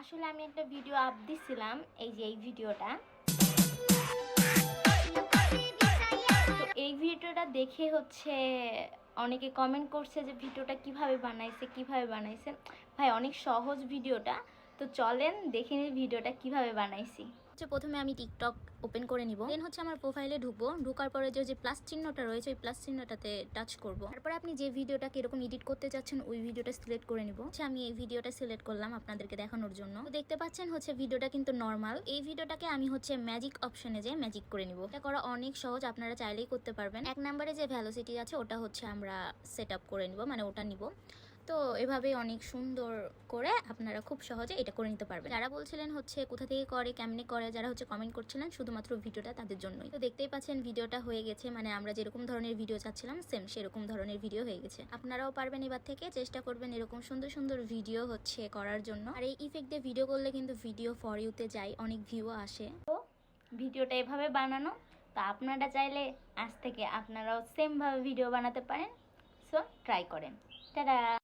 আসলে আমি একটা ভিডিও আপ দিছিলাম, এই যে এই ভিডিওটা। তো এই ভিডিওটা দেখে অনেকে কমেন্ট করছে যে ভিডিওটা কিভাবে বানাইছে। ভাই অনেক সহজ ভিডিওটা, তো চলেন দেখে নিই ভিডিওটা কিভাবে বানাইছি। প্রথমে আমি টিকটক ওপেন করে নিব, দেন আমার প্রোফাইলে ঢুকবো। ঢোকার পরে যে প্লাস চিহ্নটা রয়েছে ওই প্লাস চিহ্নটাতে টাচ করব। তারপরে আপনি যে ভিডিওটা কিরকম এডিট করতে চাচ্ছেন ওই ভিডিওটা সিলেক্ট করে নিব। আমি এই ভিডিওটা সিলেক্ট করলাম আপনাদেরকে দেখানোর জন্য। তো দেখতে পাচ্ছেন ভিডিওটা কিন্তু নর্মাল। এই ভিডিওটাকে আমি ম্যাজিক অপশনে যে ম্যাজিক করে নিব। এটা করা অনেক সহজ, আপনারা চাইলেই করতে পারবেন। এক নম্বরে যে ভ্যালোসিটি আছে ওটা আমরা সেট আপ করে নিব, মানে ওটা নিব। তো এভাবে অনেক সুন্দর করে আপনারা খুব সহজে এটা করে নিতে পারবেন। যারা বলছিলেন কোথা থেকে করে, কেমনে করে, যারা কমেন্ট করছিলেন শুধুমাত্র ভিডিওটা তাদের জন্যই। তো দেখতেই পাচ্ছেন ভিডিওটা হয়ে গেছে, মানে আমরা যেরকম ধরনের ভিডিও চাচ্ছিলাম সেম সেরকম ধরনের ভিডিও হয়ে গেছে। আপনারাও পারবেন এবার থেকে, চেষ্টা করবেন এরকম সুন্দর সুন্দর ভিডিও করার জন্য। আর এই ইফেক্ট দিয়ে ভিডিও করলে কিন্তু ভিডিও ফর ইউতে যায়, অনেক ভিউ আসে। তো ভিডিওটা এভাবে বানানো, তো আপনারা চাইলে আজ থেকে আপনারাও সেম ভাবে ভিডিও বানাতে পারেন। সো ট্রাই করেন। টাটা।